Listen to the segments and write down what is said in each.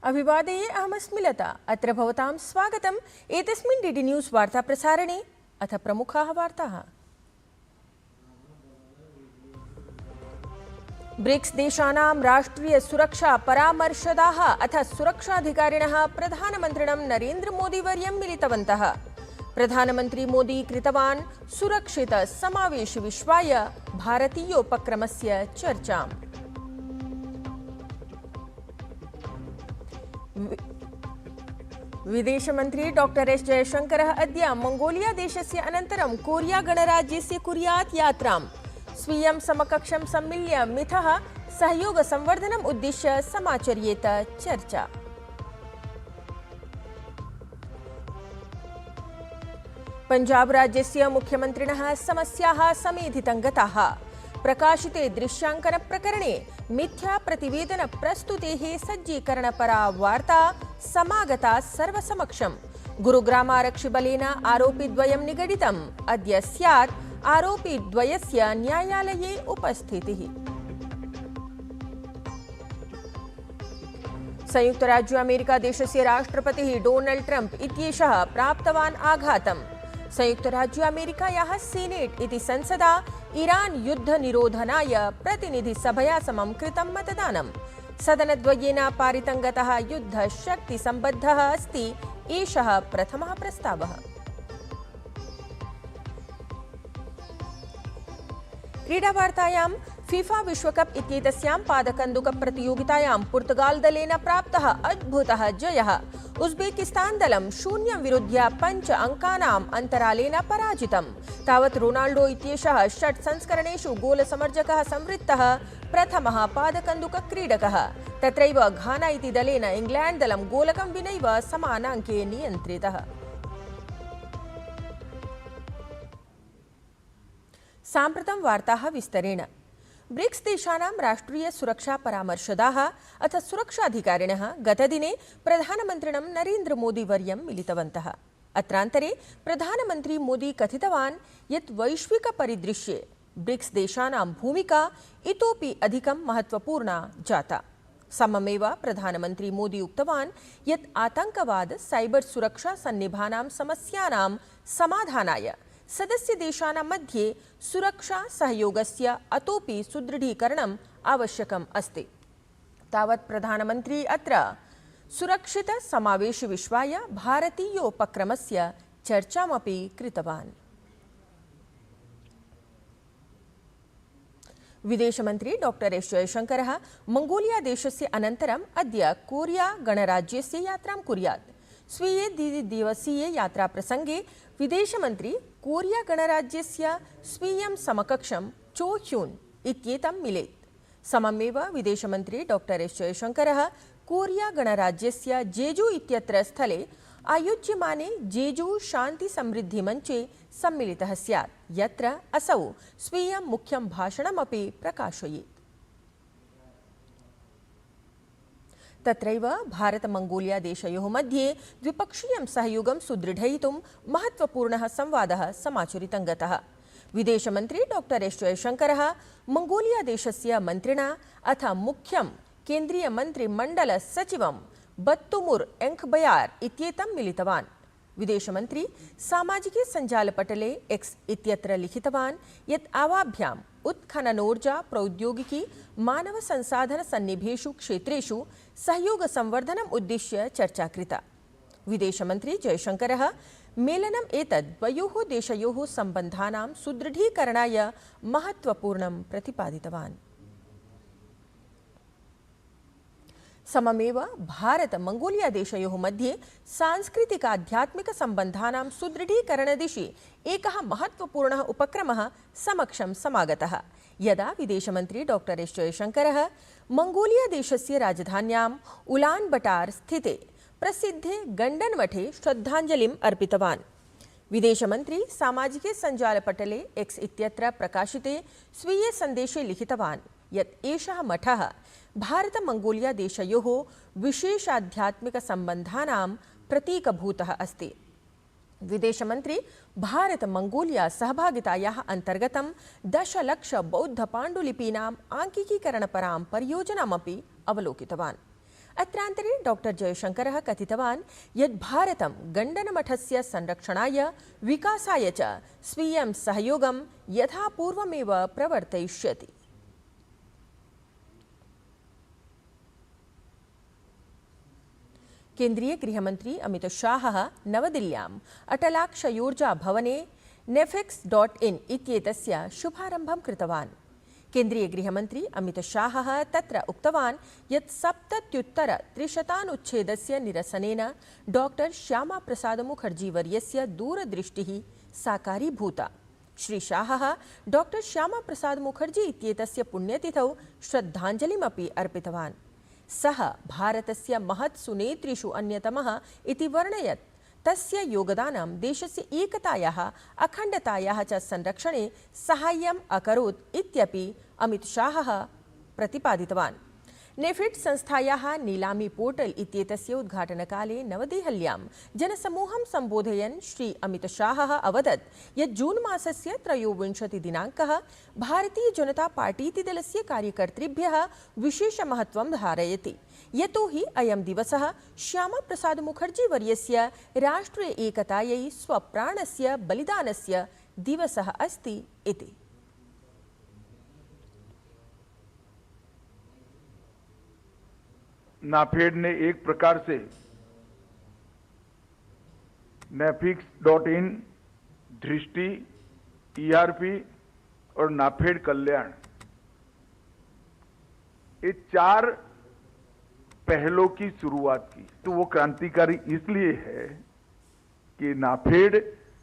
अभिवादये अहमस्मि लता। अत्र भवतां स्वागतम् एतस्मिन् डीडी न्यूज़ वार्ता प्रसारणे। अथ प्रमुखाः वार्ताः। ब्रिक्स देशानां राष्ट्रिय सुरक्षा परामर्शदाः अथ सुरक्षाधिकारिणः प्रधानमन्त्रिणं नरेन्द्र मोदी वर्यं मिलितवन्तः। प्रधानमन्त्री मोदी कृतवान् सुरक्षित समावेश विश्वाय भारतीयोपक्रमस्य चर्चाम्। विदेशमन्त्री डॉक्टर एस जयशंकरः अद्य मंगोलिया देशस्य अनन्तरं कोरिया गणराज्यस्य कुर्यात् यात्राम्। स्वीयं समकक्षं सम्मिल्य मिथः सहयोगसंवर्धनम् उद्दिश्य समाचर्येत चर्चा। पंजाब राज्यस्य मुख्यमन्त्रिणः समस्याः समेधितं गताः। प्रकाशिते दृश्यांकन प्रकरणे मिथ्या प्रतिवेदन प्रस्तुतेः सज्जीकरणपरा वार्ता समागता सर्वसमक्षम्। गुरुग्रामारक्षिबलेन आरोपिद्वयं निगडितम्। अद्य स्यात् आरोपिद्वयस्य न्यायालये उपस्थितिः। संयुक्तराज्य अमेरिका देशस्य राष्ट्रपतिः डोनाल्ड ट्रम्प इत्येषः प्राप्तवान् आघातम्। संयुक्तराज्य अमेरिकायाः सेनेट् इति संसदा ईरान युद्ध निरोधनाय प्रतिनिधिसभया समं कृतं मतदानम्। सदनद्वयेन पारितं गतः युद्ध शक्ति सम्बद्धः अस्ति। एषः प्रथमः प्रस्तावः। क्रीडावार्तायां फीफा विश्वकप इत्येतस्यां पादकन्दुक प्रतियोगितायां पुर्तगाल दलेन प्राप्तः अद्भुतः जयः। उज्बेकिस्तान दलं 0-5 अङ्कानाम् अन्तरालेन पराजितम्। तावत् रोनाल्डो इत्येषः 6 संस्करणेषु गोलसमर्जकः संवृत्तः प्रथमः पादकन्दुक क्रीडकः। तत्रैव घाना इति दलेन इंग्लैंड दलं गोलकं विनैव समानाङ्के नियन्त्रितः। साम्प्रतं वार्ताः विस्तरेण। ब्रिक्स देशानां राष्ट्रिय सुरक्षा परामर्शदाः अथ सुरक्षाधिकारिणः गतदिने प्रधानमन्त्रिणं नरेन्द्र मोदी वर्यं मिलितवन्तः। अत्रान्तरे प्रधानमन्त्री मोदी कथितवान् यत् वैश्विक परिदृश्ये ब्रिक्स देशानां भूमिका इतोपि अधिकं महत्वपूर्णा जाता। सममेव प्रधानमन्त्री मोदी उक्तवान् यत् आतङ्कवाद साइबर सुरक्षा सन्निभानां समस्यानां समाधानाय सदस्य देशानां मध्ये सुरक्षा सहयोगस्य अतोपि सुदृढीकरणम् आवश्यकम् अस्ति। तावत् प्रधानमन्त्री अत्र सुरक्षित समावेश विश्वाय भारतीयोपक्रमस्य चर्चामपि कृतवान्। विदेशमन्त्री डॉक्टर एस जयशंकरः मंगोलिया देशस्य अनन्तरम् अद्य कोरिया गणराज्यस्य यात्रां कुर्यात्। स्वीये द्विदिवसीये यात्रा प्रसंगे विदेशमन्त्री कोरिया गणराज्यस्य स्वीयं समकक्षं चो ह्यून् इत्येतं मिलेत्। सममेव विदेशमन्त्री डॉक्टर एस जयशंकरः कोरिया गणराज्यस्य जेजू इत्यत्र स्थले आयोज्यमाने जेजू शान्ति समृद्धि मञ्चे सम्मिलितः स्यात्, यत्र असौ स्वीयं मुख्यं भाषणमपि प्रकाशयेत्। तत्रैव भारत मंगोलिया देशयोः मध्ये द्विपक्षीयं सहयोगं सुदृढयितुं महत्वपूर्णः संवादः समाचरितं गतः। विदेशमन्त्री डॉक्टर एस जयशंकरः मंगोलिया देशस्य मन्त्रिणा अथ मुख्यं केन्द्रीय मन्त्रिमण्डल सचिवं बत्तुमुर् एङ्खबयार् इत्येतं मिलितवान्। विदेशमन्त्री सामाजिके सञ्जालपटले एक्स इत्यत्र लिखितवान् यत् आवाभ्याम् उत्खननोर्जा प्रौद्योगिकी मानव संसाधन सन्निभेषु क्षेत्रेषु सहयोग संवर्धनम् उद्दिश्य चर्चा कृता। विदेशमन्त्री जयशंकरः मेलनम् एतद् द्वयोः देशयोः सम्बन्धानां सुदृढीकरणाय महत्वपूर्णं प्रतिपादितवान्। सममेव भारत मंगोलिया देशयोः मध्ये सांस्कृतिकाध्यात्मिक सम्बन्धानां सुदृढीकरणदिशि एकः महत्वपूर्णः उपक्रमः समक्षं समागतः, यदा विदेशमन्त्री डॉक्टर एस जयशंकरः मंगोलिया देशस्य राजधान्यां उलान बटार स्थिते प्रसिद्धे गंडन मठे श्रद्धाञ्जलिम् अर्पितवान्। विदेशमन्त्री सामाजिके सञ्जालपटले एक्स इत्यत्र प्रकाशिते स्वीये सन्देशे लिखितवान् यत् एषः मठः भारत मंगोलिया देशयोः विशेषाध्यात्मिक सम्बन्धानां प्रतीकभूतः अस्ति। विदेश मंत्री भारत मंगोलिया सहभागितायाः अंतर्गतं 10 लाख बौद्ध पाण्डुलिपीनाम् आङ्किकीकरणपरां परियोजनामपि अवलोकितवान्। अत्रान्तरे डॉक्टर जयशंकरः कथितवान् यत् भारतं गण्डनमठस्य संरक्षणाय विकासाय च स्वीयं सहयोगं यथापूर्वमेव प्रवर्तयिष्यति। केन्द्रीय गृहमंत्री अमित शाहः नवदिल्ल्याम् अटलाक्षयोर्जा भवने नेफिक्स.in इत्येतस्य शुभारम्भं कृतवान्। केन्द्रीय गृहमंत्री अमित शाहः तत्र उक्तवान् यत् 77-300 निरसनेन डॉक्टर श्यामा प्रसाद मुखर्जी वर्यस्य दूरदृष्टिः साकारीभूता। श्री शाहः डॉक्टर श्यामा प्रसाद मुखर्जी इत्येतस्य पुण्यतिथौ श्रद्धाञ्जलिमपि अर्पितवान्। सः भारतस्य महत्सु नेतृषु अन्यतमः इति वर्णयत् तस्य योगदानं देशस्य एकतायाः अखण्डतायाः च संरक्षणे साहाय्यम् अकरोत् इत्यपि अमित शाहः प्रतिपादितवान्। नेफिड संस्थायाः नीलामी पोर्टल इत्येतस्य उद्घाटनकाले नवदेहल्यां जनसमूहं सम्बोधयन् श्री अमित शाहः अवदत् यत् जून मासस्य 23 दिनाङ्कः भारतीय जनता पार्टीति दलस्य कार्यकर्तृभ्यः विशेषमहत्त्वं धारयति, यतो हि अयं दिवसः श्यामा प्रसाद मुखर्जी वर्यस्य राष्ट्रीय एकतायै स्वप्राणस्य बलिदानस्य दिवसः अस्ति इति। नाफेड ने एक प्रकार से नेफिक्स.in, दृष्टि, ERP और नाफेड कल्याण, ये 4 पहलों की शुरुआत की। तो वो क्रांतिकारी इसलिए है कि नाफेड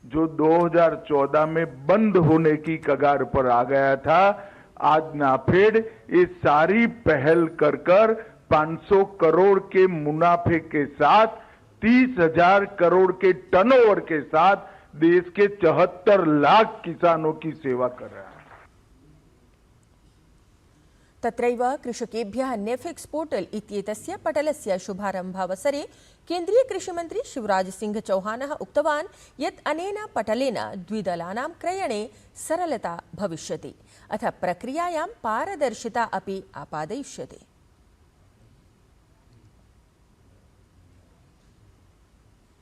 जो 2014 में बंद होने की कगार पर आ गया था, आज नाफेड ये सारी पहल कर 500 करोड़ के मुनाफे के साथ 30,000 करोड़ के टर्नओवर के साथ देश के 74 लाख किसानों की सेवा कर रहा है। तत्रैव कृषकेभ्यः नेफिक्स पोर्टल इत्येतस्य पटलस्य शुभारम्भावसरे केन्द्रीय कृषिमन्त्री शिवराज सिंह चौहानः उक्तवान् यत् अनेन पटलेन द्विदलानां क्रयणे सरलता भविष्यति, अथ प्रक्रियायां पारदर्शिता अपि आपादयिष्यते।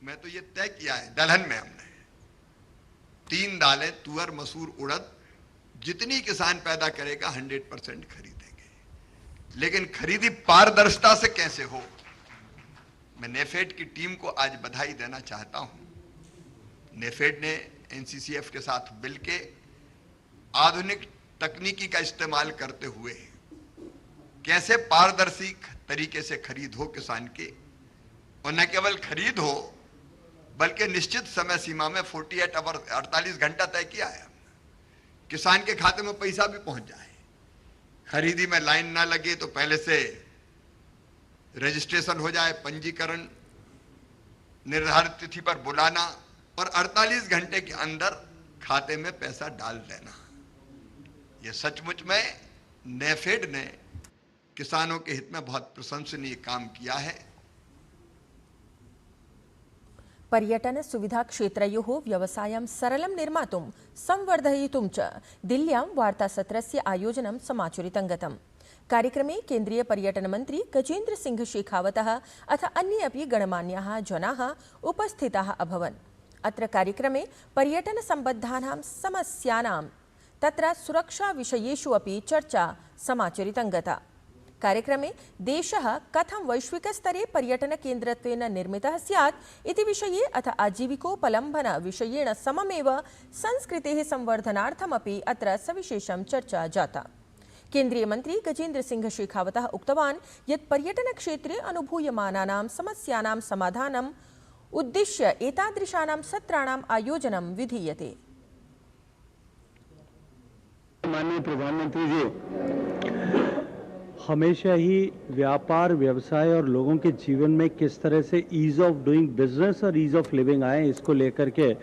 मैं तो ये तय किया है दलहन में हमने 3 दालें तुअर, मसूर, उड़द जितनी किसान पैदा करेगा 100% खरीदेंगे, लेकिन खरीदी पारदर्शिता से कैसे हो। मैं नेफेड की टीम को आज बधाई देना चाहता हूं। नेफेड ने NCCF के साथ मिलके आधुनिक तकनीकी का इस्तेमाल करते हुए कैसे पारदर्शी तरीके से खरीद हो किसान के, और न केवल खरीद हो बल्कि निश्चित समय सीमा में 48 घंटा तय किया है किसान के खाते में पैसा भी पहुंच जाए। खरीदी में लाइन ना लगे तो पहले से रजिस्ट्रेशन हो जाए, पंजीकरण, निर्धारित तिथि पर बुलाना और 48 घंटे के अंदर खाते में पैसा डाल देना। यह सचमुच में नेफेड ने किसानों के हित में बहुत प्रशंसनीय काम किया है। पर्यटन सुविधा क्षेत्रयोः व्यवसायं सरलं निर्मातुं संवर्धयितुं च दिल्ल्यां वार्तासत्रस्य आयोजनं समाचरितं गतम्। कार्यक्रमे केन्द्रीय पर्यटन मन्त्री गजेन्द्र सिंह शेखावतः अथ अन्ये अपि गणमान्याः जनाः उपस्थिताः अभवन्। अत्र कार्यक्रमे पर्यटन सम्बद्धानां समस्यानां तत्र सुरक्षा विषयेषु अपि चर्चा समाचरितं गता। कार्यक्रमे देशः कथं वैश्विकस्तरे पर्यटनकेन्द्रत्वेन निर्मितः स्यात् इति विषये अथ आजीविकोपलम्भन विषयेण सममेव संस्कृतेः संवर्धनार्थमपि अत्र सविशेषं चर्चा जाता। केन्द्रीय मन्त्री गजेन्द्र सिंह शेखावतः उक्तवान् यत् पर्यटनक्षेत्रे अनुभूयमानानां समस्यानां समाधानम् उद्दिश्य एतादृशानां सत्राणाम् आयोजनं विधीयते। माननीय प्रधानमंत्री जी हमेशा ही व्यापार, व्यवसाय और लोगों के जीवन में किस तरह से ईज ऑफ डूइंग बिजनेस और ईज ऑफ लिविंग आए, इसको लेकर के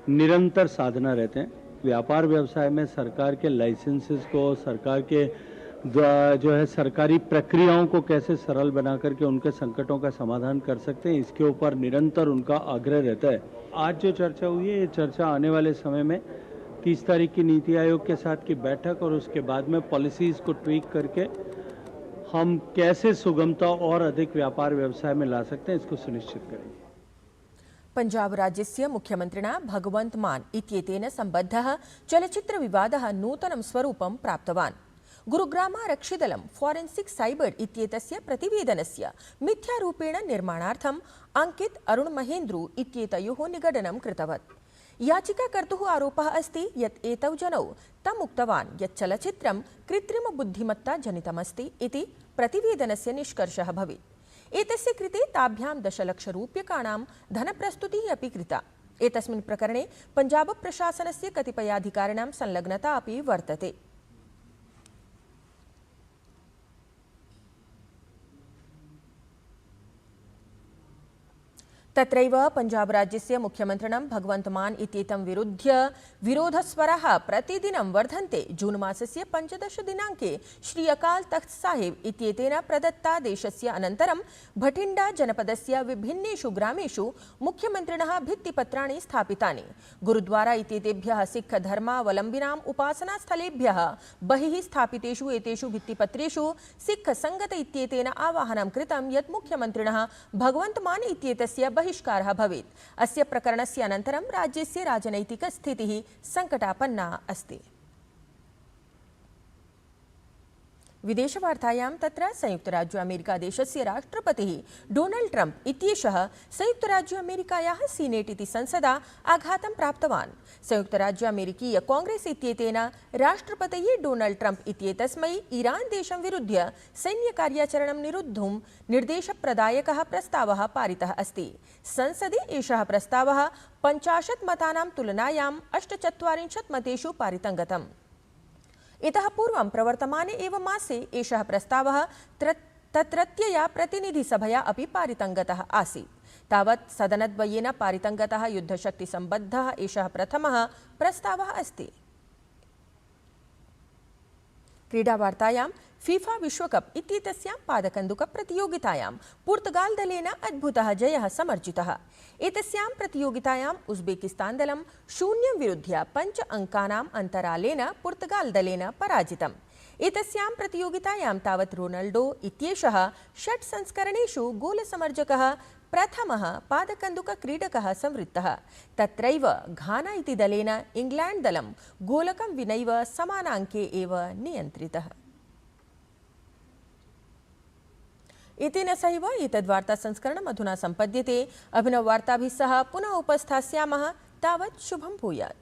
निरंतर साधना रहते हैं। व्यापार व्यवसाय में सरकार के लाइसेंसेस को, सरकार के जो है सरकारी प्रक्रियाओं को कैसे सरल बना करके उनके संकटों का समाधान कर सकते हैं, इसके ऊपर निरंतर उनका आग्रह रहता है। आज जो चर्चा हुई है, ये चर्चा आने वाले समय में 30 तारीख की नीति आयोग के साथ की बैठक और उसके बाद में पॉलिसीज को ट्वीक करके हम कैसे सुगमता और अधिक व्यापार व्यवसाय में ला सकते हैं, इसको सुनिश्चित करेंगे। पंजाब राज्यस्य मुख्यमन्त्रिणा भगवन्त मान इत्येतेन सम्बद्धः चलच्चित्रविवादः नूतनं स्वरूपं प्राप्तवान्। गुरुग्रामारक्षिदलं फॉरेन्सिक साइबर इत्येतस्य प्रतिवेदनस्य मिथ्यारूपेण निर्माणार्थम् अंकित अरुण महेन्द्रु इत्येतयोः निगडनं कृतवत्। याचिकाकर्तुः आरोपः अस्ति यत् एतौ जनौ तम् उक्तवान् यत् चलच्चित्रं कृत्रिमबुद्धिमत्ता जनितमस्ति इति प्रतिवेदनस्य निष्कर्षः भवेत्। एतस्य कृते ताभ्यां दशलक्षरूप्यकाणां धनप्रस्तुतिः अपि कृता। एतस्मिन् प्रकरणे पंजाब प्रशासनस्य कतिपयाधिकारिणां संलग्नता अपि वर्तते। तत्रैव पंजाब राज्यस्य मुख्यमन्त्रिणं भगवन्त मान इत्येतं विरुध्य विरोधस्वराः प्रतिदिनं वर्धन्ते। जून मासस्य 15 दिनाङ्के श्री अकाल तख्त साहिब इत्येतेन प्रदत्तादेशस्य अनन्तरं भटिण्डा जनपदस्य विभिन्नेषु ग्रामेषु मुख्यमन्त्रिणः भित्तिपत्राणि स्थापितानि। गुरुद्वारा इत्येतेभ्यः सिख धर्मावलम्बिनाम् उपासनास्थलेभ्यः बहिः स्थापितेषु एतेषु भित्तिपत्रेषु सिख संगत इत्येतेन आवाहनं कृतं यत् मुख्यमन्त्रिणः भगवन्त मान इत्येतस्य बहिष्कारः भवेत्। अस्य प्रकरणस्य अनन्तरं राज्यस्य राजनैतिकस्थितिः संकटापन्ना अस्ति। विदेशवार्तायां तत्र संयुक्तराज्य अमेरिकादेशस्य राष्ट्रपतिः डोनाल्ड ट्रम्प इत्येषः संयुक्तराज्य अमेरिकायाः सीनेट् इति संसदा आघातं प्राप्तवान्। संयुक्तराज्य अमेरिकीय कांग्रेस् इत्येतेन राष्ट्रपतये डोनाल्ड ट्रम्प इत्येतस्मै ईरान देशं विरुध्य सैन्यकार्याचरणं निरुद्धुं निर्देशप्रदायकः प्रस्तावः पारितः अस्ति। संसदे एषः प्रस्तावः 50 मतानां तुलनायां 48 मतेषु पारितं गतम्। इतः पूर्वं प्रवर्तमाने एव मासे एषः प्रस्तावः तत्रत्यया प्रतिनिधिसभया अपि पारितं गतः आसीत्। तावत् सदनद्वयेन पारितं गतः युद्धशक्तिसम्बद्धः एषः प्रथमः प्रस्तावः अस्ति। क्रीडावार्तायां फीफा विश्वकप इत्येतस्यां पादकन्दुकप्रतियोगितायां पुर्तगाल दलेन अद्भुतः जयः समर्जितः। एतस्यां प्रतियोगितायाम् उज्बेकिस्तान दलं 0-5 अङ्कानाम् अन्तरालेन पुर्तगाल दलेन पराजितम्। एतस्यां प्रतियोगितायां तावत् रोनाल्डो इत्येषः 6 संस्करणेषु गोलसमर्जकः प्रथमः पादकन्दुकक्रीडकः संवृत्तः। तत्रैव घाना इति दलेन इंग्लैंड दलं गोलकं विनैव समानाङ्के एव नियन्त्रितः। एतेन सहैव एतद्वार्ता संस्करणम् अधुना सम्पद्यते। अभिनववार्ताभिः सह पुनः उपस्थास्यामः। तावत् शुभं भूयात्।